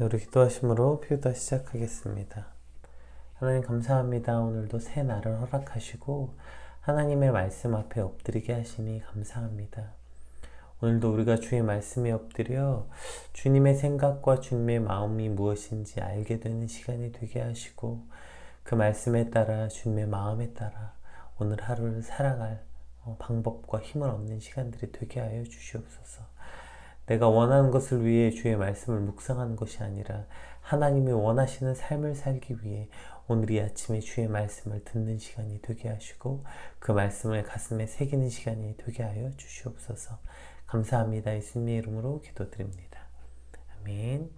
우리 기도하심으로 피우다 시작하겠습니다. 하나님 감사합니다. 오늘도 새 날을 허락하시고 하나님의 말씀 앞에 엎드리게 하시니 감사합니다. 오늘도 우리가 주의 말씀에 엎드려 주님의 생각과 주님의 마음이 무엇인지 알게 되는 시간이 되게 하시고 그 말씀에 따라 주님의 마음에 따라 오늘 하루를 살아갈 방법과 힘을 얻는 시간들이 되게 하여 주시옵소서. 내가 원하는 것을 위해 주의 말씀을 묵상하는 것이 아니라 하나님이 원하시는 삶을 살기 위해 오늘 이 아침에 주의 말씀을 듣는 시간이 되게 하시고 그 말씀을 가슴에 새기는 시간이 되게 하여 주시옵소서. 감사합니다. 예수님의 이름으로 기도드립니다. 아멘.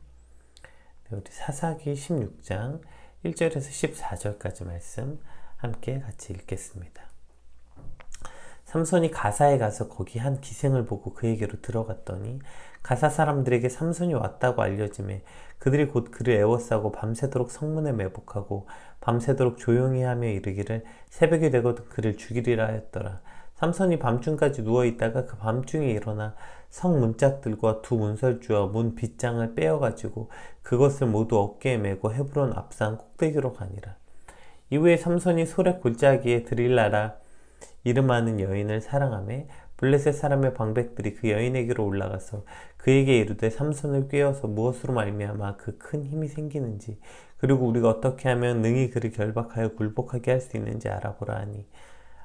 우리 사사기 16장 1절에서 14절까지 말씀 함께 같이 읽겠습니다. 삼손이 가사에 가서 거기 한 기생을 보고 그에게로 들어갔더니 가사 사람들에게 삼손이 왔다고 알려지매 그들이 곧 그를 애워싸고 밤새도록 성문에 매복하고 밤새도록 조용히 하며 이르기를 새벽이 되거든 그를 죽이리라 하였더라. 삼손이 밤중까지 누워있다가 그 밤중에 일어나 성 문짝들과 두 문설주와 문 빗장을 빼어가지고 그것을 모두 어깨에 메고 헤브론 앞산 꼭대기로 가니라. 이후에 삼손이 소렉 골짜기에 드릴라라 이름하는 여인을 사랑하매 블레셋 사람의 방백들이 그 여인에게로 올라가서 그에게 이르되 삼손을 꾀어서 무엇으로 말미암아 그 큰 힘이 생기는지 그리고 우리가 어떻게 하면 능히 그를 결박하여 굴복하게 할 수 있는지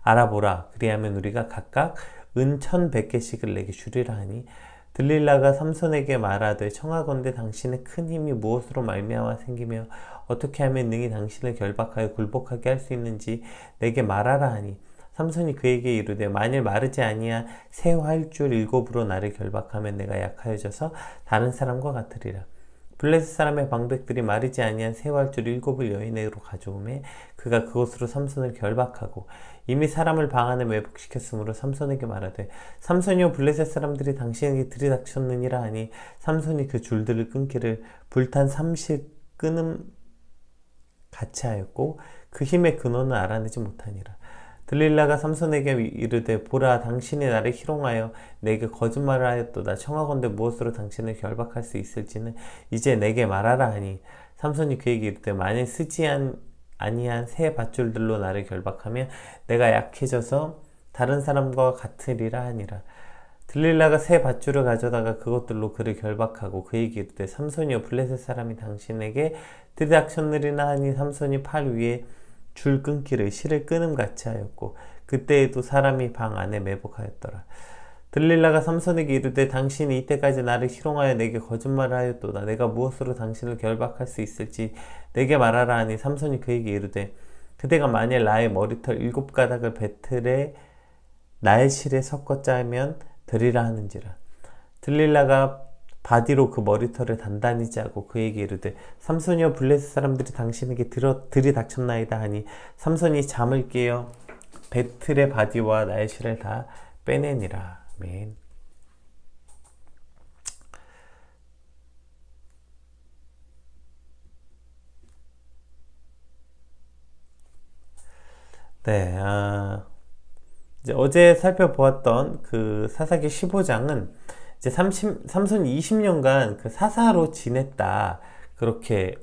알아보라. 그리하면 우리가 각각 은 1,100개씩을 내게 주리라 하니 들릴라가 삼손에게 말하되 청하건대 당신의 큰 힘이 무엇으로 말미암아 생기며 어떻게 하면 능히 당신을 결박하여 굴복하게 할 수 있는지 내게 말하라 하니 삼손이 그에게 이르되 만일 마르지 아니한 새 활줄 7으로 나를 결박하면 내가 약하여져서 다른 사람과 같으리라. 블레셋 사람의 방백들이 마르지 아니한 새 활줄 7을 여인에게로 가져오매 그가 그것으로 삼손을 결박하고 이미 사람을 방 안에 매복시켰으므로 삼손에게 말하되 삼손이여 블레셋 사람들이 당신에게 들이닥쳤느니라 하니 삼손이 그 줄들을 끊기를 불탄 30 끊음 같이 하였고 그 힘의 근원을 알아내지 못하니라. 들릴라가 삼손에게 이르되 보라 당신이 나를 희롱하여 내게 거짓말을 하였도다. 청하건대 무엇으로 당신을 결박할 수 있을지는 이제 내게 말하라 하니 삼손이 그에게 이르되 만일 쓰지 아니한 새 밧줄들로 나를 결박하면 내가 약해져서 다른 사람과 같으리라 하니라. 들릴라가 새 밧줄을 가져다가 그것들로 그를 결박하고 그에게 이르되 삼손이여 블레셋 사람이 당신에게 들이닥쳤느리나 하니 삼손이 팔 위에 줄 끊기를 실을 끊음같이 하였고 그때에도 사람이 방 안에 매복하였더라. 들릴라가 삼손에게 이르되 당신이 이때까지 나를 희롱하여 내게 거짓말을 하였도다. 내가 무엇으로 당신을 결박할 수 있을지 내게 말하라 하니 삼손이 그에게 이르되 그대가 만일 나의 머리털 7가닥을 배틀에 나의 실에 섞어 짜면 되리라 하는지라. 들릴라가 바디로 그 머리털을 단단히 짜고 그에게 이르되 삼손이여 블레셋 사람들이 당신에게 들이닥쳤나이다 하니 삼손이 잠을 깨어 배틀의 바디와 나의 실을 다 빼내니라. 아멘. 네, 이제 어제 살펴보았던 그 사사기 15장은 이제 삼손이 20년간 그 사사로 지냈다. 그렇게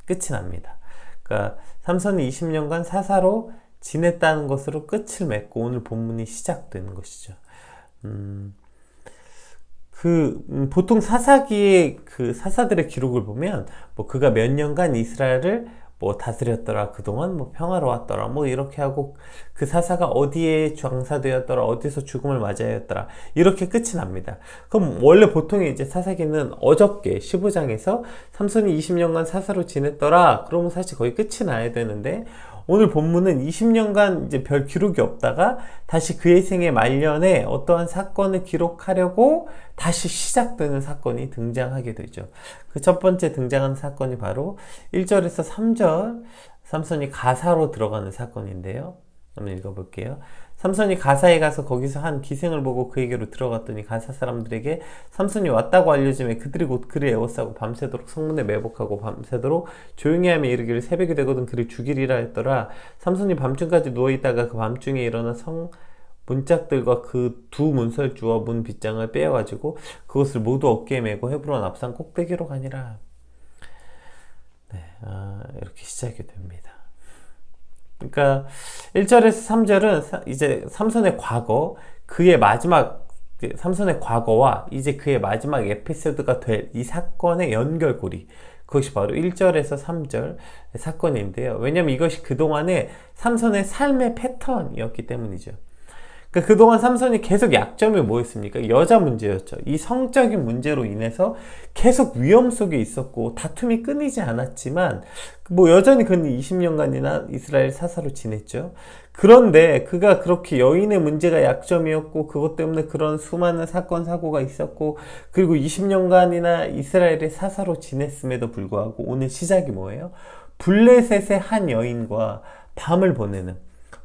끝이 납니다. 그러니까 삼손이 20년간 사사로 지냈다는 것으로 끝을 맺고 오늘 본문이 시작되는 것이죠. 보통 사사기의 그 사사들의 기록을 보면 뭐 그가 몇 년간 이스라엘을 뭐 다스렸더라, 그동안 뭐 평화로웠더라, 뭐 이렇게 하고 그 사사가 어디에 장사되었더라, 어디서 죽음을 맞이하였더라, 이렇게 끝이 납니다. 그럼 원래 보통의 이제 사사기는 어저께 15장에서 삼손이 20년간 사사로 지냈더라, 그러면 사실 거의 끝이 나야 되는데 오늘 본문은 20년간 이제 별 기록이 없다가 다시 그의 생의 말년에 어떠한 사건을 기록하려고 다시 시작되는 사건이 등장하게 되죠. 그 첫 번째 등장한 사건이 바로 1절에서 3절 삼손이 가사로 들어가는 사건인데요. 한번 읽어볼게요. 삼손이 가사에 가서 거기서 한 기생을 보고 그에게로 들어갔더니 가사 사람들에게 삼손이 왔다고 알려지매 그들이 곧 그를 에워싸고 밤새도록 성문에 매복하고 밤새도록 조용히 하며 이르기를 새벽이 되거든 그를 죽이리라 했더라. 삼손이 밤중까지 누워있다가 그 밤중에 일어나 성 문짝들과 그 두 문설주와 문 빗장을 빼어가지고 그것을 모두 어깨에 메고 헤브론 앞산 꼭대기로 가니라. 네, 이렇게 시작이 됩니다. 그러니까 1절에서 3절은 이제 삼손의 과거, 그의 마지막 삼손의 과거와 이제 그의 마지막 에피소드가 될 이 사건의 연결고리, 그것이 바로 1절에서 3절 사건인데요. 왜냐하면 이것이 그동안의 삼손의 삶의 패턴이었기 때문이죠. 그러니까 그동안 삼손이 계속 약점이 뭐였습니까? 여자 문제였죠. 이 성적인 문제로 인해서 계속 위험 속에 있었고 다툼이 끊이지 않았지만 뭐 여전히 그는 20년간이나 이스라엘 사사로 지냈죠. 그런데 그가 그렇게 여인의 문제가 약점이었고 그것 때문에 그런 수많은 사건 사고가 있었고 그리고 20년간이나 이스라엘의 사사로 지냈음에도 불구하고 오늘 시작이 뭐예요? 블레셋의 한 여인과 밤을 보내는,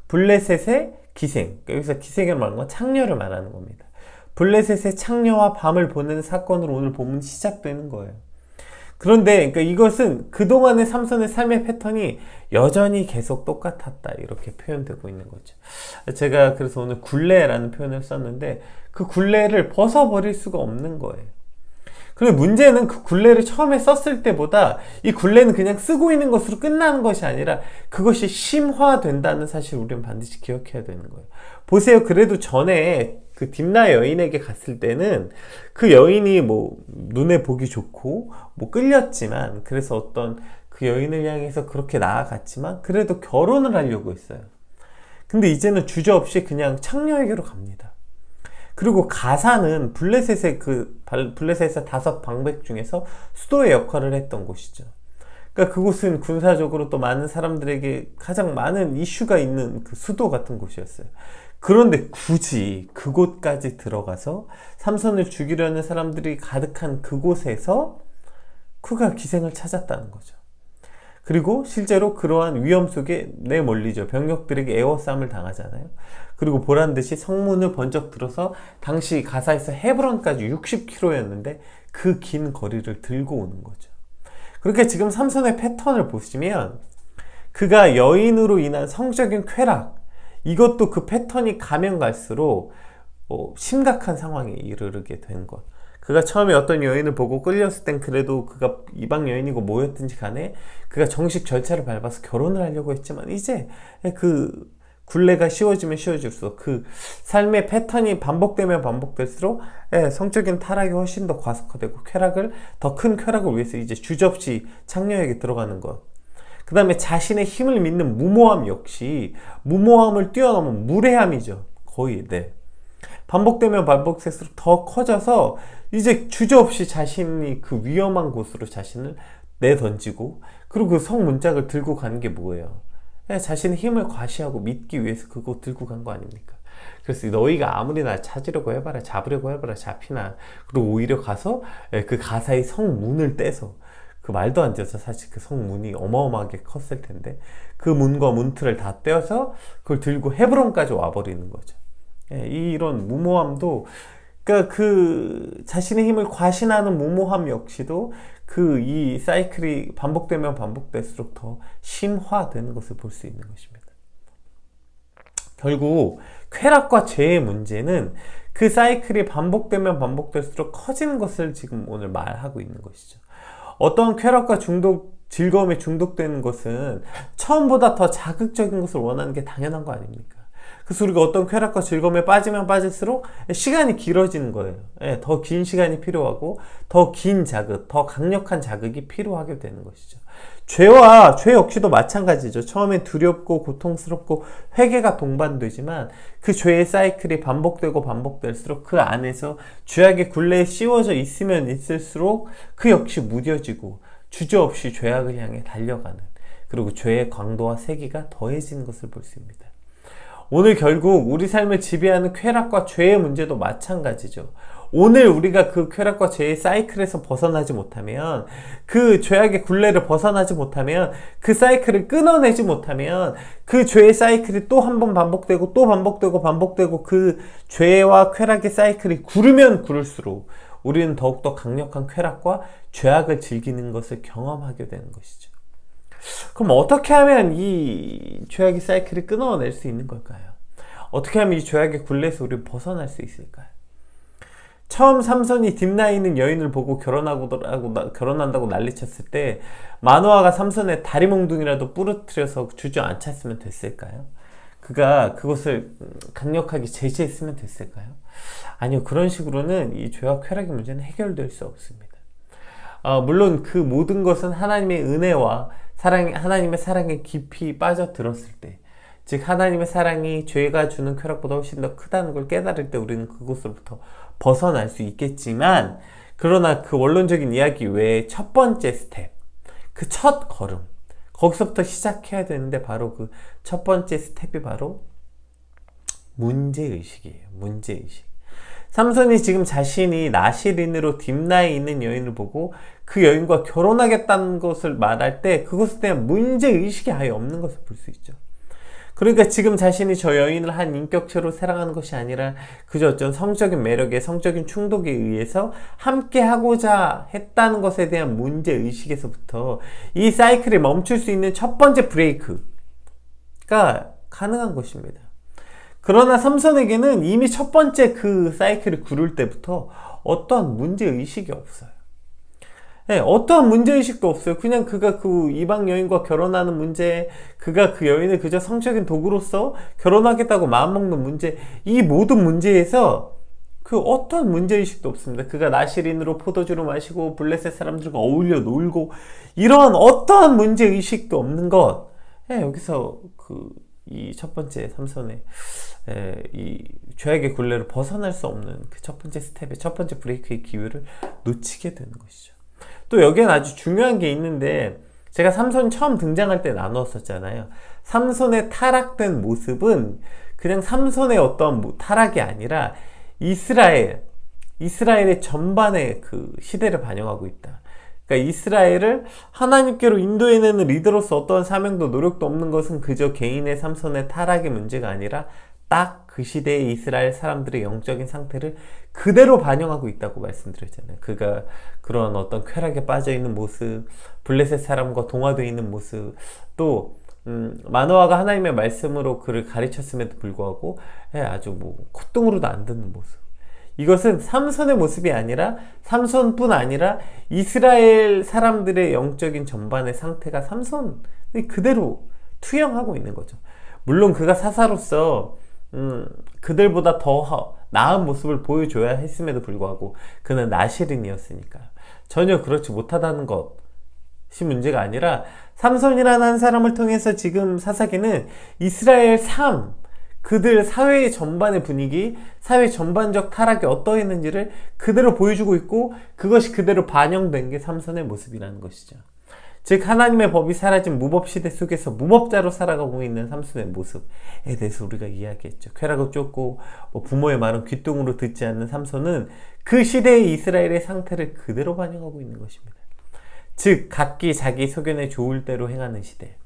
블레셋의 기생, 여기서 기생을 말하는 건 창녀를 말하는 겁니다. 블레셋의 창녀와 밤을 보내는 사건으로 오늘 본문이 시작되는 거예요. 그런데 그러니까 이것은 그동안의 삼손의 삶의 패턴이 여전히 계속 똑같았다, 이렇게 표현되고 있는 거죠. 제가 그래서 오늘 굴레라는 표현을 썼는데 그 굴레를 벗어버릴 수가 없는 거예요. 그런데 문제는 그 굴레를 처음에 썼을 때보다 이 굴레는 그냥 쓰고 있는 것으로 끝나는 것이 아니라 그것이 심화된다는 사실을 우리는 반드시 기억해야 되는 거예요. 보세요. 그래도 전에 그 딥나 여인에게 갔을 때는 그 여인이 뭐 눈에 보기 좋고 뭐 끌렸지만, 그래서 어떤 그 여인을 향해서 그렇게 나아갔지만 그래도 결혼을 하려고 했어요. 근데 이제는 주저없이 그냥 창녀에게로 갑니다. 그리고 가사는 블레셋의 블레셋의 5 방백 중에서 수도의 역할을 했던 곳이죠. 그러니까 그곳은 군사적으로 또 많은 사람들에게 가장 많은 이슈가 있는 그 수도 같은 곳이었어요. 그런데 굳이 그곳까지 들어가서 삼손을 죽이려는 사람들이 가득한 그곳에서 그가 기생을 찾았다는 거죠. 그리고 실제로 그러한 위험 속에 내몰리죠. 병력들에게 에워싸움을 당하잖아요. 그리고 보란듯이 성문을 번쩍 들어서 당시 가사에서 헤브론까지 60km였는데 그 긴 거리를 들고 오는 거죠. 그렇게 지금 삼손의 패턴을 보시면 그가 여인으로 인한 성적인 쾌락, 이것도 그 패턴이 가면 갈수록 심각한 상황에 이르게 된 것. 그가 처음에 어떤 여인을 보고 끌렸을 땐 그래도 그가 이방 여인이고 뭐였든지 간에 그가 정식 절차를 밟아서 결혼을 하려고 했지만 이제 그 굴레가 씌워지면 씌워질수록 그 삶의 패턴이 반복되면 반복될수록 성적인 타락이 훨씬 더 과속화되고 더 큰 쾌락을 위해서 이제 주저없이 창녀에게 들어가는 것. 그 다음에 자신의 힘을 믿는 무모함 역시 무모함을 뛰어넘은 무례함이죠. 거의. 반복되면 반복될수록 더 커져서 이제 주저없이 자신이 그 위험한 곳으로 자신을 내던지고, 그리고 그 성문짝을 들고 가는 게 뭐예요? 자신의 힘을 과시하고 믿기 위해서 그거 들고 간 거 아닙니까? 그래서 너희가 아무리 날 찾으려고 해봐라, 잡으려고 해봐라, 잡히나. 그리고 오히려 가서 그 가사의 성문을 떼서, 그 말도 안 되죠. 사실 그 성문이 어마어마하게 컸을 텐데 그 문과 문틀을 다 떼어서 그걸 들고 헤브론까지 와버리는 거죠. 이런 무모함도, 그러니까 그 자신의 힘을 과신하는 무모함 역시도 이 사이클이 반복되면 반복될수록 더 심화되는 것을 볼 수 있는 것입니다. 결국 쾌락과 죄의 문제는 그 사이클이 반복되면 반복될수록 커지는 것을 지금 오늘 말하고 있는 것이죠. 어떠한 쾌락과 즐거움에 중독되는 것은 처음보다 더 자극적인 것을 원하는 게 당연한 거 아닙니까? 그래서 우리가 어떤 쾌락과 즐거움에 빠지면 빠질수록 시간이 길어지는 거예요. 더 긴 시간이 필요하고 더 긴 자극, 더 강력한 자극이 필요하게 되는 것이죠. 죄 역시도 마찬가지죠. 처음엔 두렵고 고통스럽고 회개가 동반되지만 그 죄의 사이클이 반복되고 반복될수록 그 안에서 죄악의 굴레에 씌워져 있으면 있을수록 그 역시 무뎌지고 주저없이 죄악을 향해 달려가는, 그리고 죄의 강도와 세기가 더해지는 것을 볼 수 있습니다. 오늘 결국 우리 삶을 지배하는 쾌락과 죄의 문제도 마찬가지죠. 오늘 우리가 그 쾌락과 죄의 사이클에서 벗어나지 못하면, 그 죄악의 굴레를 벗어나지 못하면, 그 사이클을 끊어내지 못하면 그 죄의 사이클이 또 한 번 반복되고 또 반복되고 그 죄와 쾌락의 사이클이 구르면 구를수록 우리는 더욱더 강력한 쾌락과 죄악을 즐기는 것을 경험하게 되는 것이죠. 그럼 어떻게 하면 이 죄악의 사이클을 끊어낼 수 있는 걸까요? 어떻게 하면 이 죄악의 굴레에서 우리를 벗어날 수 있을까요? 처음 삼손이 딥나이 있는 여인을 보고 결혼한다고 난리쳤을 때 마노아가 삼손의 다리 몽둥이라도 부러뜨려서 주저앉혔으면 됐을까요? 그가 그것을 강력하게 제지했으면 됐을까요? 아니요. 그런 식으로는 이 죄와 쾌락의 문제는 해결될 수 없습니다. 물론 그 모든 것은 하나님의 은혜와 하나님의 사랑에 깊이 빠져들었을 때, 즉 하나님의 사랑이 죄가 주는 쾌락보다 훨씬 더 크다는 걸 깨달을 때 우리는 그곳으로부터 벗어날 수 있겠지만, 그러나 그 원론적인 이야기 외에 첫 번째 스텝, 그 첫 걸음, 거기서부터 시작해야 되는데 바로 그 첫 번째 스텝이 바로 문제의식이에요. 문제의식. 삼손이 지금 자신이 나실인으로 딥나에 있는 여인을 보고 그 여인과 결혼하겠다는 것을 말할 때 그것에 대한 문제의식이 아예 없는 것을 볼 수 있죠. 그러니까 지금 자신이 저 여인을 한 인격체로 사랑하는 것이 아니라 그저 어떤 성적인 매력에, 성적인 충동에 의해서 함께 하고자 했다는 것에 대한 문제의식에서부터 이 사이클이 멈출 수 있는 첫 번째 브레이크가 가능한 것입니다. 그러나 삼손에게는 이미 첫 번째 그 사이클을 구를 때부터 어떠한 문제의식이 없어요. 네, 어떠한 문제의식도 없어요. 그냥 그가 그 이방 여인과 결혼하는 문제, 그가 그 여인을 그저 성적인 도구로서 결혼하겠다고 마음먹는 문제, 이 모든 문제에서 그 어떠한 문제의식도 없습니다. 그가 나실인으로 포도주를 마시고 블레셋 사람들과 어울려 놀고 이러한 어떠한 문제의식도 없는 것. 네, 여기서 이 첫 번째 삼손의 이 죄악의 굴레를 벗어날 수 없는 그 첫 번째 스텝의 첫 번째 브레이크의 기회를 놓치게 되는 것이죠. 또 여기엔 아주 중요한 게 있는데, 제가 삼손 처음 등장할 때 나누었었잖아요. 삼손의 타락된 모습은 그냥 삼손의 어떤 타락이 아니라 이스라엘의 전반의 그 시대를 반영하고 있다. 그러니까 이스라엘을 하나님께로 인도해내는 리더로서 어떠한 사명도 노력도 없는 것은 그저 개인의 삼손의 타락의 문제가 아니라 딱 그 시대의 이스라엘 사람들의 영적인 상태를 그대로 반영하고 있다고 말씀드렸잖아요. 그가 그런 어떤 쾌락에 빠져있는 모습, 블레셋 사람과 동화되어 있는 모습, 또 마노아가 하나님의 말씀으로 그를 가르쳤음에도 불구하고 아주 콧등으로도 안 듣는 모습. 이것은 삼손의 모습이 아니라, 삼손뿐 아니라 이스라엘 사람들의 영적인 전반의 상태가 삼손이 그대로 투영하고 있는 거죠. 물론 그가 사사로서 그들보다 더 나은 모습을 보여줘야 했음에도 불구하고 그는 나실인이었으니까 전혀 그렇지 못하다는 것이 문제가 아니라, 삼손이라는 한 사람을 통해서 지금 사사기는 이스라엘 삶, 그들 사회 전반의 분위기, 사회 전반적 타락이 어떠했는지를 그대로 보여주고 있고, 그것이 그대로 반영된 게 삼손의 모습이라는 것이죠. 즉 하나님의 법이 사라진 무법시대 속에서 무법자로 살아가고 있는 삼손의 모습에 대해서 우리가 이야기했죠. 쾌락을 쫓고 부모의 말은 귓등으로 듣지 않는 삼손은 그 시대의 이스라엘의 상태를 그대로 반영하고 있는 것입니다. 즉 각기 자기 소견에 좋을 대로 행하는 시대,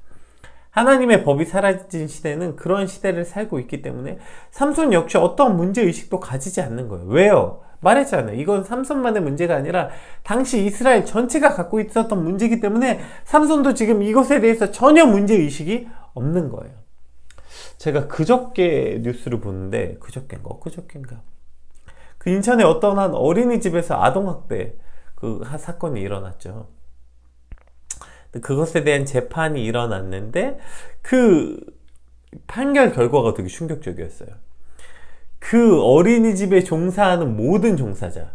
하나님의 법이 사라진 시대는 그런 시대를 살고 있기 때문에 삼손 역시 어떠한 문제의식도 가지지 않는 거예요. 왜요? 말했잖아요. 이건 삼손만의 문제가 아니라 당시 이스라엘 전체가 갖고 있었던 문제이기 때문에 삼손도 지금 이것에 대해서 전혀 문제의식이 없는 거예요. 제가 그저께 뉴스를 보는데, 그저께인가 그 인천의 어떤 한 어린이집에서 아동학대 사건이 일어났죠. 그것에 대한 재판이 일어났는데 그 판결 결과가 되게 충격적이었어요. 그 어린이집에 종사하는 모든 종사자,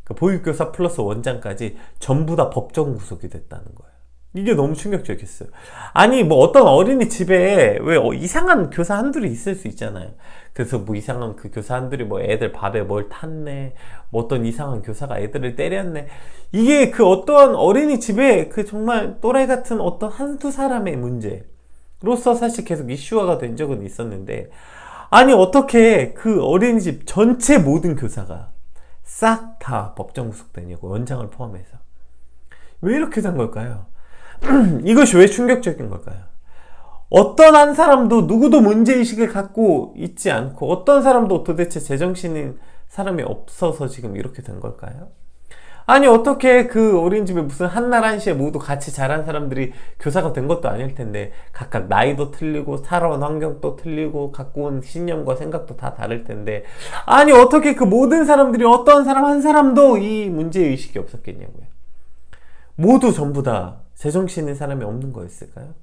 보육교사 플러스 원장까지 전부 다 법정 구속이 됐다는 거예요. 이게 너무 충격적이었어요. 아니 어떤 어린이집에 왜 이상한 교사 한둘이 있을 수 있잖아요. 그래서 이상한 그 교사 한둘이 애들 밥에 뭘 탔네, 어떤 이상한 교사가 애들을 때렸네, 이게 그 어떠한 어린이집에 그 정말 또라이 같은 어떤 한두 사람의 문제로서 사실 계속 이슈화가 된 적은 있었는데, 아니 어떻게 그 어린이집 전체 모든 교사가 싹 다 법정 구속되냐고, 원장을 포함해서. 왜 이렇게 된 걸까요? 이것이 왜 충격적인 걸까요? 어떤 한 사람도 누구도 문제의식을 갖고 있지 않고, 어떤 사람도 도대체 제정신인 사람이 없어서 지금 이렇게 된 걸까요? 아니 어떻게 그 어린이집에 무슨 한날 한시에 모두 같이 자란 사람들이 교사가 된 것도 아닐 텐데 각각 나이도 틀리고 살아온 환경도 틀리고 갖고 온 신념과 생각도 다 다를 텐데 아니 어떻게 그 모든 사람들이 어떤 사람 한 사람도 이 문제의식이 없었겠냐고요. 모두 전부 다 제정신인 사람이 없는 거였을까요?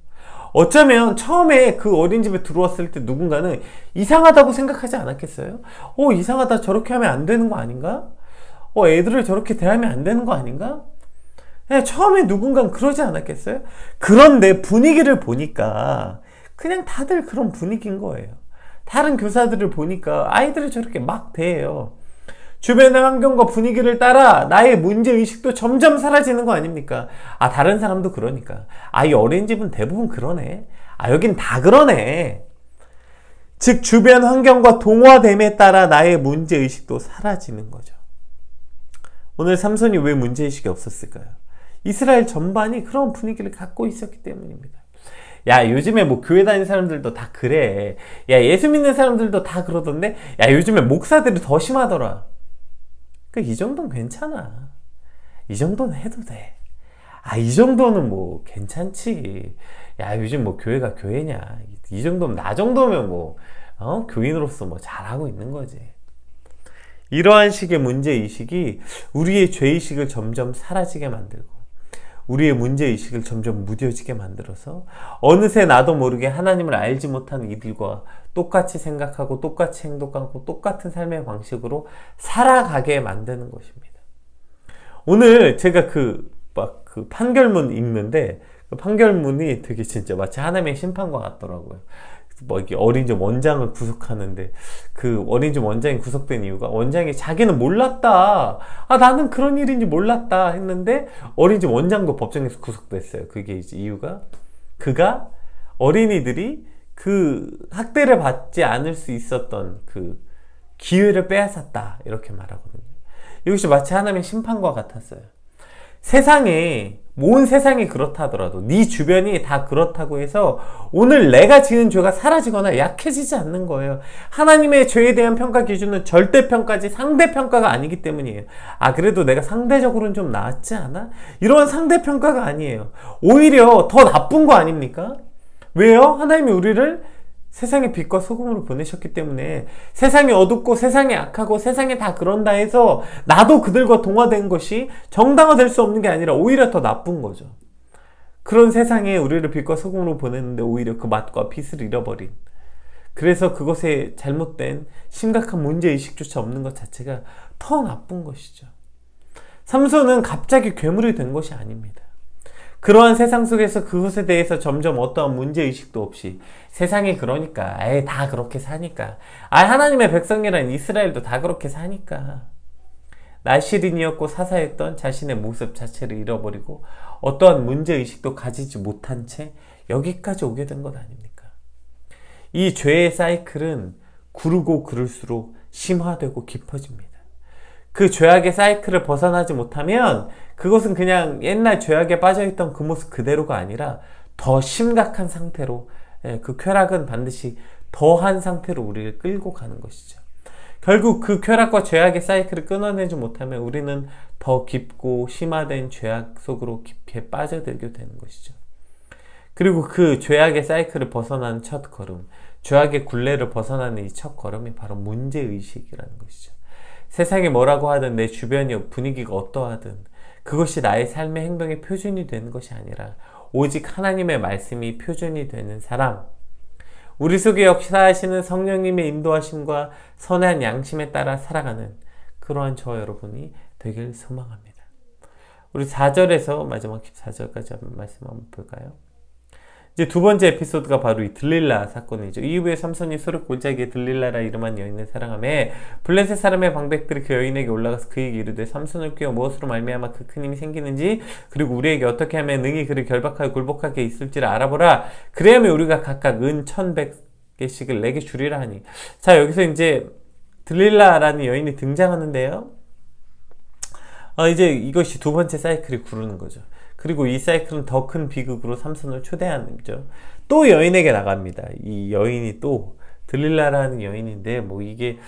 어쩌면 처음에 그 어린이집에 들어왔을 때 누군가는 이상하다고 생각하지 않았겠어요? 이상하다, 저렇게 하면 안 되는 거 아닌가? 애들을 저렇게 대하면 안 되는 거 아닌가? 처음에 누군가는 그러지 않았겠어요? 그런데 분위기를 보니까 그냥 다들 그런 분위기인 거예요. 다른 교사들을 보니까 아이들을 저렇게 막 대해요. 주변의 환경과 분위기를 따라 나의 문제의식도 점점 사라지는 거 아닙니까? 다른 사람도 그러니까. 이 어린이집은 대부분 그러네. 여긴 다 그러네. 즉 주변 환경과 동화됨에 따라 나의 문제의식도 사라지는 거죠. 오늘 삼손이 왜 문제의식이 없었을까요? 이스라엘 전반이 그런 분위기를 갖고 있었기 때문입니다. 요즘에 뭐 교회 다니는 사람들도 다 그래. 예수 믿는 사람들도 다 그러던데 요즘에 목사들이 더 심하더라. 이 정도는 괜찮아. 이 정도는 해도 돼. 이 정도는 뭐 괜찮지. 요즘 뭐 교회가 교회냐. 이 정도면, 나 정도면 뭐 교인으로서 뭐 잘하고 있는 거지. 이러한 식의 문제의식이 우리의 죄의식을 점점 사라지게 만들고 우리의 문제의식을 점점 무뎌지게 만들어서 어느새 나도 모르게 하나님을 알지 못하는 이들과 똑같이 생각하고 똑같이 행동하고 똑같은 삶의 방식으로 살아가게 만드는 것입니다. 오늘 제가 그 판결문 읽는데 그 판결문이 되게 진짜 마치 하나님의 심판과 같더라고요. 이게 어린이집 원장을 구속하는데 그 어린이집 원장이 구속된 이유가 원장이 자기는 몰랐다. 나는 그런 일인지 몰랐다 했는데 어린이집 원장도 법정에서 구속됐어요. 그게 이제 이유가 그가 어린이들이 그 학대를 받지 않을 수 있었던 그 기회를 빼앗았다 이렇게 말하거든요. 이것이 마치 하나님의 심판과 같았어요. 세상에 온 세상이 그렇다 하더라도 네 주변이 다 그렇다고 해서 오늘 내가 지은 죄가 사라지거나 약해지지 않는 거예요. 하나님의 죄에 대한 평가 기준은 절대평가지 상대평가가 아니기 때문이에요. 그래도 내가 상대적으로는 좀 나았지 않아? 이런 상대평가가 아니에요. 오히려 더 나쁜 거 아닙니까? 왜요? 하나님이 우리를 세상의 빛과 소금으로 보내셨기 때문에 세상이 어둡고 세상이 악하고 세상이 다 그런다 해서 나도 그들과 동화된 것이 정당화될 수 없는 게 아니라 오히려 더 나쁜 거죠. 그런 세상에 우리를 빛과 소금으로 보냈는데 오히려 그 맛과 빛을 잃어버린, 그래서 그것에 잘못된 심각한 문제의식조차 없는 것 자체가 더 나쁜 것이죠. 삼손은 갑자기 괴물이 된 것이 아닙니다. 그러한 세상 속에서 그것에 대해서 점점 어떠한 문제의식도 없이 세상이 그러니까 다 그렇게 사니까 하나님의 백성이란 이스라엘도 다 그렇게 사니까 나실인이었고 사사였던 자신의 모습 자체를 잃어버리고 어떠한 문제의식도 가지지 못한 채 여기까지 오게 된 것 아닙니까? 이 죄의 사이클은 구르고 구를수록 심화되고 깊어집니다. 그 죄악의 사이클을 벗어나지 못하면 그것은 그냥 옛날 죄악에 빠져있던 그 모습 그대로가 아니라 더 심각한 상태로, 그 쾌락은 반드시 더한 상태로 우리를 끌고 가는 것이죠. 결국 그 쾌락과 죄악의 사이클을 끊어내지 못하면 우리는 더 깊고 심화된 죄악 속으로 깊이 빠져들게 되는 것이죠. 그리고 그 죄악의 사이클을 벗어나는 첫 걸음, 죄악의 굴레를 벗어나는 이 첫 걸음이 바로 문제의식이라는 것이죠. 세상이 뭐라고 하든 내 주변이 분위기가 어떠하든 그것이 나의 삶의 행동의 표준이 되는 것이 아니라 오직 하나님의 말씀이 표준이 되는 사람, 우리 속에 역사하시는 성령님의 인도하심과 선한 양심에 따라 살아가는 그러한 저와 여러분이 되길 소망합니다. 우리 4절에서 마지막 14절까지 한번 말씀 한번 볼까요? 이제 두 번째 에피소드가 바로 이 들릴라 사건이죠. 이후에 삼손이 소록 골짜기에 들릴라라 이름한 여인을 사랑하며 블레셋 사람의 방백들이 그 여인에게 올라가서 그에게 이르되 삼손을 꾀어 무엇으로 말미암아 그 큰 힘이 생기는지 그리고 우리에게 어떻게 하면 능히 그를 결박하여 굴복하게 있을지를 알아보라. 그래야면 우리가 각각 은 1,100개씩을 내게 주리라 하니. 자, 여기서 이제 들릴라라는 여인이 등장하는데요. 이제 이것이 두 번째 사이클이 구르는 거죠. 그리고 이 사이클은 더 큰 비극으로 삼손을 초대하는 거죠. 또 여인에게 나갑니다. 이 여인이 또 들릴라라는 여인인데, 뭐 이게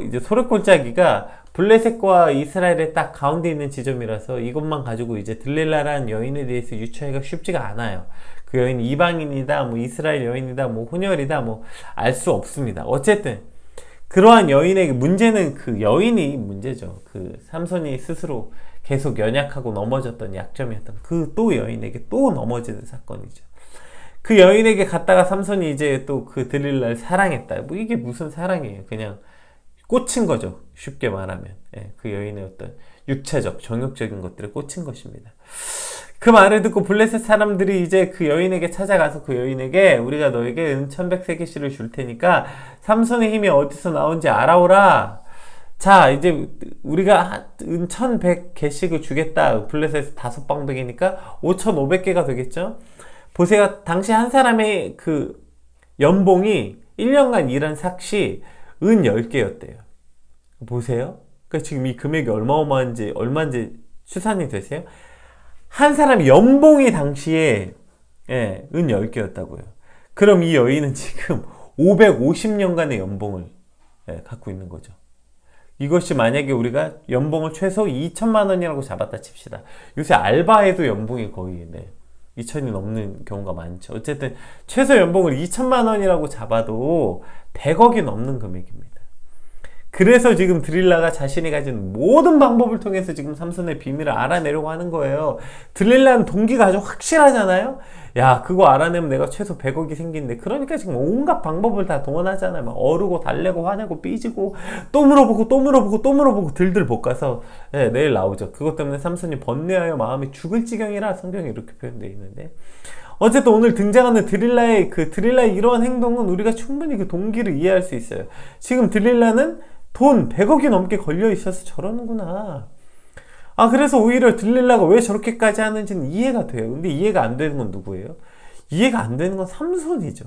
이제 소래골짜기가 블레셋과 이스라엘의 딱 가운데 있는 지점이라서 이것만 가지고 이제 들릴라라는 여인에 대해서 유추하기가 쉽지가 않아요. 그 여인이 이방인이다, 뭐 이스라엘 여인이다, 뭐 혼혈이다, 뭐 알 수 없습니다. 어쨌든 그러한 여인에게 문제는 그 여인이 문제죠. 그 삼손이 스스로 계속 연약하고 넘어졌던 약점이었던 그 또 여인에게 또 넘어지는 사건이죠. 그 여인에게 갔다가 삼손이 이제 또 그 들릴라를 사랑했다. 뭐 이게 무슨 사랑이에요? 그냥 꽂힌 거죠. 쉽게 말하면. 예, 그 여인의 어떤 육체적, 정욕적인 것들에 꽂힌 것입니다. 그 말을 듣고 블레셋 사람들이 이제 그 여인에게 찾아가서 그 여인에게 우리가 너에게 은 1100세겔씩을 줄 테니까 삼손의 힘이 어디서 나온지 알아오라. 자, 이제 우리가 은 1100개씩을 주겠다. 블레셋 5방백이니까 5500개가 되겠죠? 보세요. 당시 한 사람의 그 연봉이 1년간 일한 삭시 은 10개였대요. 보세요. 그러니까 지금 이 금액이 얼마인지 추산이 되세요? 한 사람의 연봉이 당시에 은 10개였다고요. 그럼 이 여인은 지금 550년간의 연봉을 갖고 있는 거죠. 이것이 만약에 우리가 연봉을 최소 2천만 원이라고 잡았다 칩시다. 요새 알바해도 연봉이 거의 2천이 넘는 경우가 많죠. 어쨌든 최소 연봉을 2천만 원이라고 잡아도 100억이 넘는 금액입니다. 그래서 지금 들릴라가 자신이 가진 모든 방법을 통해서 지금 삼손의 비밀을 알아내려고 하는 거예요. 들릴라는 동기가 아주 확실하잖아요. 야, 그거 알아내면 내가 최소 100억이 생긴대. 그러니까 지금 온갖 방법을 다 동원하잖아요. 막 어르고 달래고 화내고 삐지고 또 물어보고 들들 볶아서 내일 나오죠. 그것 때문에 삼손이 번뇌하여 마음이 죽을 지경이라 성경에 이렇게 표현되어 있는데, 어쨌든 오늘 등장하는 들릴라의 이러한 행동은 우리가 충분히 그 동기를 이해할 수 있어요. 지금 들릴라는 돈 100억이 넘게 걸려 있어서 저러는구나. 그래서 오히려 들릴라가 왜 저렇게까지 하는지는 이해가 돼요. 근데 이해가 안 되는 건 누구예요? 이해가 안 되는 건 삼손이죠.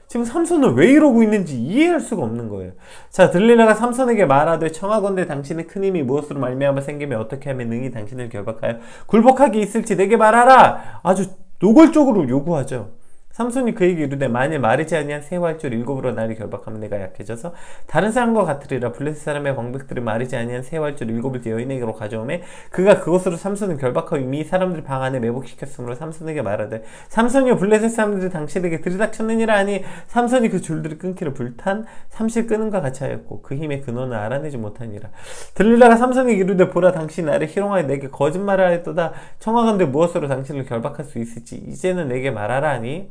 지금 삼손은 왜 이러고 있는지 이해할 수가 없는 거예요. 자, 들릴라가 삼손에게 말하되 청하건대 당신의 큰 힘이 무엇으로 말미암아 생기며 어떻게 하면 능히 당신을 결박하여 굴복하게 있을지 내게 말하라. 아주 노골적으로 요구하죠. 삼손이 그에게 이르되 만일 마르지 아니한 새 활줄 7으로 나를 결박하면 내가 약해져서 다른 사람과 같으리라. 블레셋 사람의 방백들이 마르지 아니한 새 활줄 7을 여인에게로 가져오매 그가 그것으로 삼손을 결박하고 이미 사람들 방 안에 매복시켰으므로 삼손에게 말하되 삼손이여 블레셋 사람들이 당신에게 들이닥쳤느니라 하니 삼손이 그 줄들이 끊기를 불탄 삼실 끊음과 같이 하였고 그 힘의 근원을 알아내지 못하니라. 들릴라가 삼손에게 이르되 보라 당신이 나를 희롱하여 내게 거짓말을 하였도다. 청하건대 무엇으로 당신을 결박할 수 있을지 이제는 내게 말하라 하니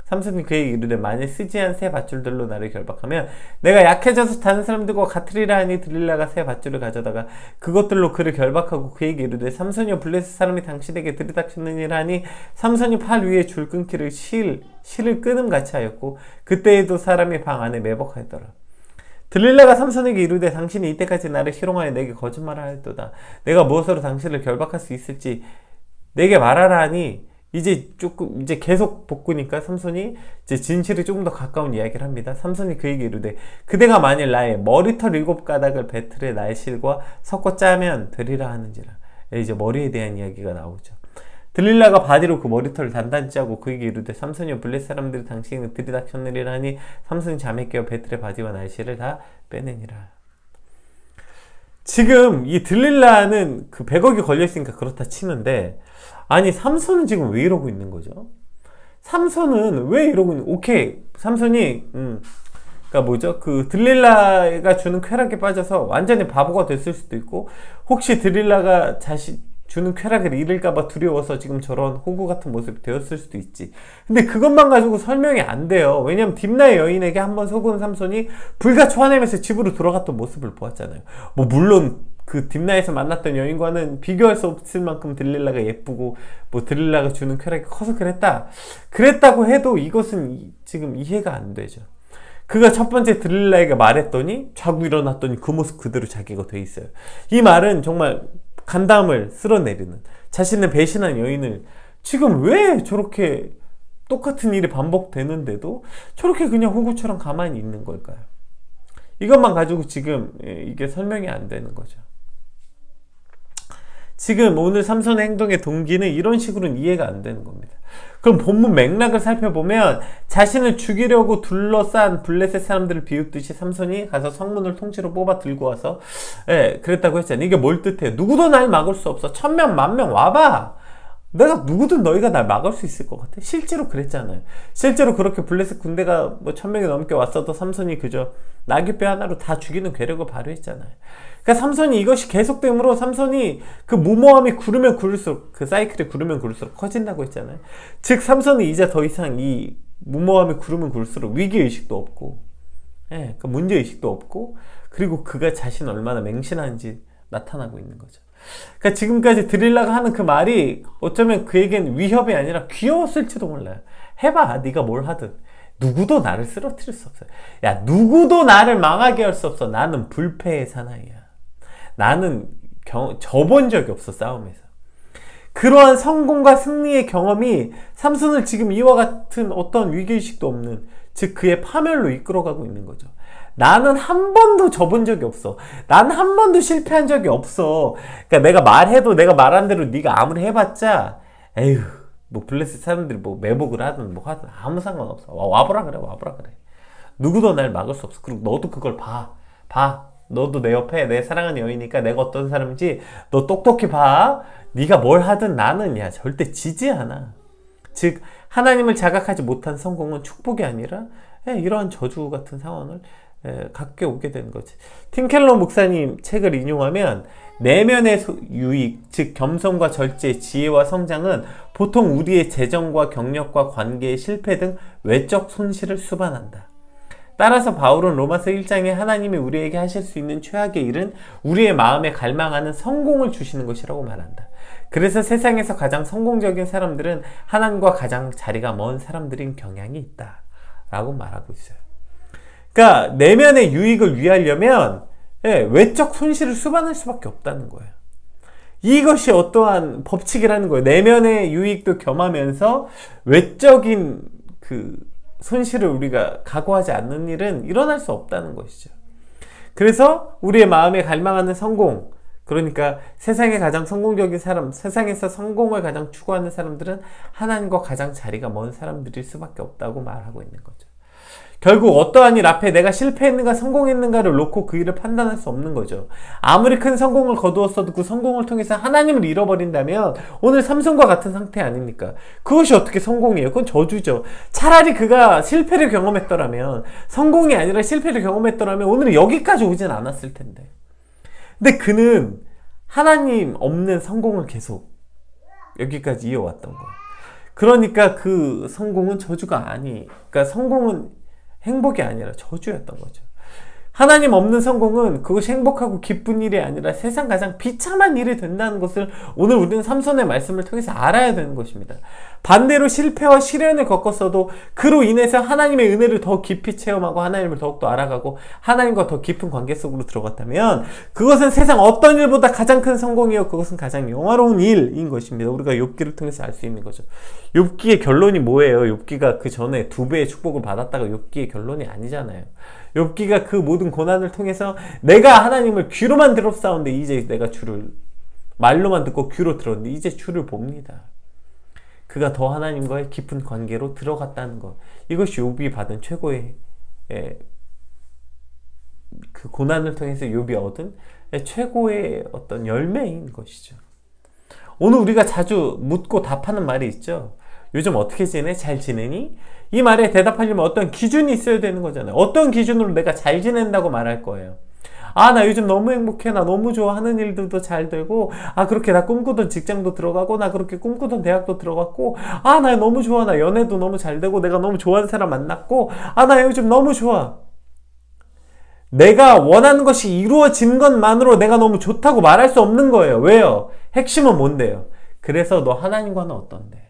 삼손이 그에게 이르되 만일 쓰지한 새 밧줄들로 나를 결박하면 내가 약해져서 다른 사람들과 같으리라 하니 들릴라가 새 밧줄을 가져다가 그것들로 그를 결박하고 그에게 이르되 삼손이여 블레셋 사람이 당신에게 들이닥쳤느니라 하니 삼손이 팔 위에 줄 끊기를 실을 끊음같이 하였고 그때에도 사람이 방 안에 매복하였더라. 들릴라가 삼손에게 이르되 당신이 이때까지 나를 희롱하여 내게 거짓말을 하였도다. 내가 무엇으로 당신을 결박할 수 있을지 내게 말하라 하니 이제 계속 볶으니까 삼손이 이제 진실에 조금 더 가까운 이야기를 합니다. 삼손이 그에게 이르되 그대가 만일 나의 머리털 7가닥을 배틀에 나의 실과 섞어 짜면 되리라 하는지라. 이제 머리에 대한 이야기가 나오죠. 들릴라가 바디로 그 머리털을 단단히 짜고 그에게 이르되 삼손이여 블레셋 사람들이 당신에게 들이닥쳤느니라 하니 삼손이 잠에 깨어 배틀의 바디와 나의 실을 다 빼내니라. 지금 이 들릴라는 그 100억이 걸려있으니까 그렇다 치는데, 아니 삼손은 지금 왜 이러고 있는 거죠? 삼손은 왜 이러고 있는, 오케이 삼손이 그러니까 뭐죠? 그 들릴라가 주는 쾌락에 빠져서 완전히 바보가 됐을 수도 있고, 혹시 들릴라가 주는 쾌락을 잃을까봐 두려워서 지금 저런 호구 같은 모습이 되었을 수도 있지. 근데 그것만 가지고 설명이 안 돼요. 왜냐면 딥나의 여인에게 한번 속은 삼손이 불같이 화내면서 집으로 돌아갔던 모습을 보았잖아요. 뭐 물론 그 딥나에서 만났던 여인과는 비교할 수 없을 만큼 들릴라가 예쁘고 뭐 들릴라가 주는 쾌락이 커서 그랬다고 해도 이것은 지금 이해가 안 되죠. 그가 첫 번째 들릴라에게 말했더니 자고 일어났더니 그 모습 그대로 자기가 돼 있어요. 이 말은 정말 간담을 쓸어내리는, 자신을 배신한 여인을 지금 왜 저렇게 똑같은 일이 반복되는데도 저렇게 그냥 호구처럼 가만히 있는 걸까요? 이것만 가지고 지금 이게 설명이 안 되는 거죠. 지금 오늘 삼손의 행동의 동기는 이런 식으로는 이해가 안 되는 겁니다. 그럼 본문 맥락을 살펴보면 자신을 죽이려고 둘러싼 블레셋 사람들을 비웃듯이 삼손이 가서 성문을 통째로 뽑아 들고 와서 그랬다고 했잖아요. 이게 뭘 뜻해요? 누구도 날 막을 수 없어. 1000명, 10,000명 와봐. 내가 누구든 너희가 날 막을 수 있을 것 같아. 실제로 그랬잖아요. 실제로 그렇게 블레셋 군대가 뭐 1000명이 넘게 왔어도 삼손이 그저 나귀뼈 하나로 다 죽이는 괴력을 발휘했잖아요. 그러니까 삼손이 이것이 계속됨으로 삼손이 그 무모함이 구르면 구를수록, 그 사이클이 구르면 구를수록 커진다고 했잖아요. 즉 삼손이 이제 더 이상 이 무모함이 구르면 구를수록 위기의식도 없고 그 문제의식도 없고, 그리고 그가 자신 얼마나 맹신한지 나타나고 있는 거죠. 그러니까 지금까지 드리려고 하는 그 말이 어쩌면 그에겐 위협이 아니라 귀여웠을지도 몰라요. 해봐. 네가 뭘 하든 누구도 나를 쓰러뜨릴 수 없어요. 야, 누구도 나를 망하게 할 수 없어. 나는 불패의 사나이야. 나는 져본 적이 없어, 싸움에서. 그러한 성공과 승리의 경험이 삼손을 지금 이와 같은 어떤 위기의식도 없는, 즉 그의 파멸로 이끌어가고 있는 거죠. 나는 한 번도 져본 적이 없어. 난 한 번도 실패한 적이 없어. 그러니까 내가 말해도, 내가 말한 대로 네가 아무리 해봤자 에휴, 뭐 블레셋 사람들이 뭐 매복을 하든 뭐 하든 아무 상관없어. 와보라 그래, 와보라 그래. 누구도 날 막을 수 없어. 그리고 너도 그걸 봐. 너도 내 옆에 내 사랑하는 여인이니까 내가 어떤 사람인지 너 똑똑히 봐. 네가 뭘 하든 나는 절대 지지 않아. 즉 하나님을 자각하지 못한 성공은 축복이 아니라 이러한 저주 같은 상황을 갖게 오게 되는 거지. 팀켈러 목사님 책을 인용하면 내면의 유익, 즉 겸손과 절제, 지혜와 성장은 보통 우리의 재정과 경력과 관계의 실패 등 외적 손실을 수반한다. 따라서 바울은 로마서 1장에 하나님이 우리에게 하실 수 있는 최악의 일은 우리의 마음에 갈망하는 성공을 주시는 것이라고 말한다. 그래서 세상에서 가장 성공적인 사람들은 하나님과 가장 자리가 먼 사람들인 경향이 있다 라고 말하고 있어요. 그러니까 내면의 유익을 위하려면 외적 손실을 수반할 수밖에 없다는 거예요. 이것이 어떠한 법칙이라는 거예요. 내면의 유익도 겸하면서 외적인 그 손실을 우리가 각오하지 않는 일은 일어날 수 없다는 것이죠. 그래서 우리의 마음에 갈망하는 성공, 그러니까 세상에 가장 성공적인 사람, 세상에서 성공을 가장 추구하는 사람들은 하나님과 가장 자리가 먼 사람들일 수밖에 없다고 말하고 있는 거죠. 결국 어떠한 일 앞에 내가 실패했는가 성공했는가를 놓고 그 일을 판단할 수 없는 거죠. 아무리 큰 성공을 거두었어도 그 성공을 통해서 하나님을 잃어버린다면 오늘 삼손과 같은 상태 아닙니까? 그것이 어떻게 성공이에요? 그건 저주죠. 차라리 그가 실패를 경험했더라면, 성공이 아니라 실패를 경험했더라면 오늘은 여기까지 오진 않았을 텐데. 근데 그는 하나님 없는 성공을 계속 여기까지 이어왔던 거예요. 그러니까 그 성공은 저주가 그러니까 성공은 행복이 아니라 저주였던 거죠. 하나님 없는 성공은 그것이 행복하고 기쁜 일이 아니라 세상 가장 비참한 일이 된다는 것을 오늘 우리는 삼손의 말씀을 통해서 알아야 되는 것입니다. 반대로 실패와 시련을 겪었어도 그로 인해서 하나님의 은혜를 더 깊이 체험하고 하나님을 더욱더 알아가고 하나님과 더 깊은 관계 속으로 들어갔다면 그것은 세상 어떤 일보다 가장 큰 성공이요, 그것은 가장 영화로운 일인 것입니다. 우리가 욥기를 통해서 알 수 있는 거죠. 욥기의 결론이 뭐예요? 욥기가 그 전에 2배의 축복을 받았다가 욥기의 결론이 아니잖아요. 욥기가 그 모든 고난을 통해서 내가 하나님을 귀로만 들었사온데 이제 내가 주를 말로만 듣고 귀로 들었는데 이제 주를 봅니다. 그가 더 하나님과의 깊은 관계로 들어갔다는 것, 이것이 욥이 받은 최고의 그 고난을 통해서 욥이 얻은 최고의 어떤 열매인 것이죠. 오늘 우리가 자주 묻고 답하는 말이 있죠. 요즘 어떻게 지내? 잘 지내니? 이 말에 대답하려면 어떤 기준이 있어야 되는 거잖아요. 어떤 기준으로 내가 잘 지낸다고 말할 거예요. 나 요즘 너무 행복해. 나 너무 좋아. 하는 일들도 잘 되고, 그렇게 나 꿈꾸던 직장도 들어가고, 나 그렇게 꿈꾸던 대학도 들어갔고, 나 너무 좋아. 나 연애도 너무 잘 되고, 내가 너무 좋아하는 사람 만났고, 나 요즘 너무 좋아. 내가 원하는 것이 이루어진 것만으로 내가 너무 좋다고 말할 수 없는 거예요. 왜요? 핵심은 뭔데요? 그래서 너 하나님과는 어떤데?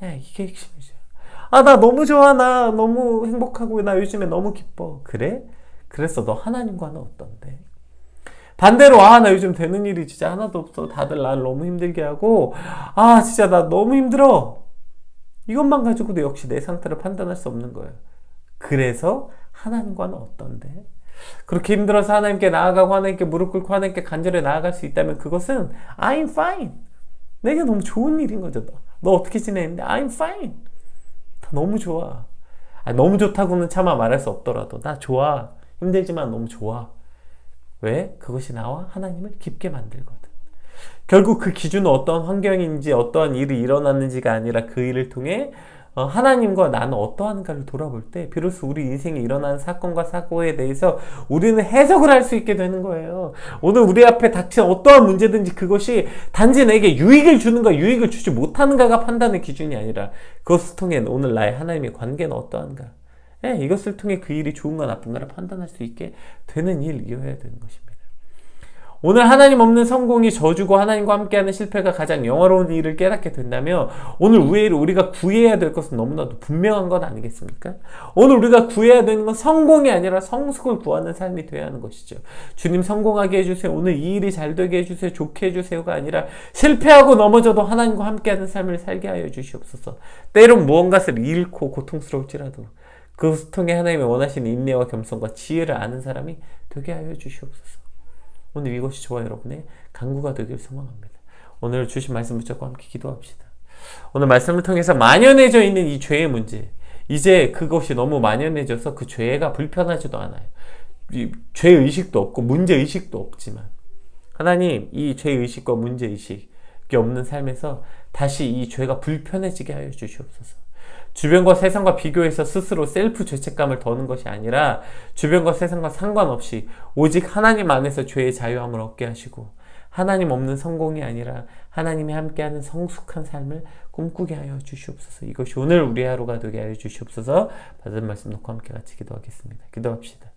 이게 핵심이죠. 나 너무 좋아. 나 너무 행복하고, 나 요즘에 너무 기뻐. 그래? 그래서 너 하나님과는 어떤데? 반대로 나 요즘 되는 일이 진짜 하나도 없어. 다들 나를 너무 힘들게 하고, 진짜 나 너무 힘들어. 이것만 가지고도 역시 내 상태를 판단할 수 없는 거예요. 그래서 하나님과는 어떤데? 그렇게 힘들어서 하나님께 나아가고 하나님께 무릎 꿇고 하나님께 간절히 나아갈 수 있다면 그것은 I'm fine. 내게 너무 좋은 일인 거죠. 너 어떻게 지내는데 I'm fine. 다 너무 좋아. 너무 좋다고는 차마 말할 수 없더라도 나 좋아. 힘들지만 너무 좋아. 왜? 그것이 나와 하나님을 기쁘게 만들거든. 결국 그 기준은 어떠한 환경인지 어떠한 일이 일어났는지가 아니라 그 일을 통해 하나님과 나는 어떠한가를 돌아볼 때 비로소 우리 인생에 일어나는 사건과 사고에 대해서 우리는 해석을 할 수 있게 되는 거예요. 오늘 우리 앞에 닥친 어떠한 문제든지 그것이 단지 내게 유익을 주는가 유익을 주지 못하는가가 판단의 기준이 아니라 그것을 통해 오늘 나의 하나님의 관계는 어떠한가, 이것을 통해 그 일이 좋은가 나쁜가를 판단할 수 있게 되는 일이어야 되는 것입니다. 오늘 하나님 없는 성공이 저주고 하나님과 함께하는 실패가 가장 영화로운 일을 깨닫게 된다면 오늘 우리가 구해야 될 것은 너무나도 분명한 것 아니겠습니까? 오늘 우리가 구해야 되는 건 성공이 아니라 성숙을 구하는 삶이 되어야 하는 것이죠. 주님 성공하게 해주세요. 오늘 이 일이 잘 되게 해주세요. 좋게 해주세요가 아니라 실패하고 넘어져도 하나님과 함께하는 삶을 살게 하여 주시옵소서. 때론 무언가를 잃고 고통스러울지라도 그것을 통해 하나님의 원하시는 인내와 겸손과 지혜를 아는 사람이 되게 하여 주시옵소서. 오늘 이것이 저와 여러분의 간구가 되길 소망합니다. 오늘 주신 말씀 붙잡고 함께 기도합시다. 오늘 말씀을 통해서 만연해져 있는 이 죄의 문제, 이제 그것이 너무 만연해져서 그 죄가 불편하지도 않아요. 죄의식도 없고 문제의식도 없지만 하나님, 이 죄의식과 문제의식이 없는 삶에서 다시 이 죄가 불편해지게 하여 주시옵소서. 주변과 세상과 비교해서 스스로 셀프 죄책감을 더는 것이 아니라 주변과 세상과 상관없이 오직 하나님 안에서 죄의 자유함을 얻게 하시고 하나님 없는 성공이 아니라 하나님이 함께하는 성숙한 삶을 꿈꾸게 하여 주시옵소서. 이것이 오늘 우리 하루가 되게 하여 주시옵소서. 받은 말씀 놓고 함께 같이 기도하겠습니다. 기도합시다.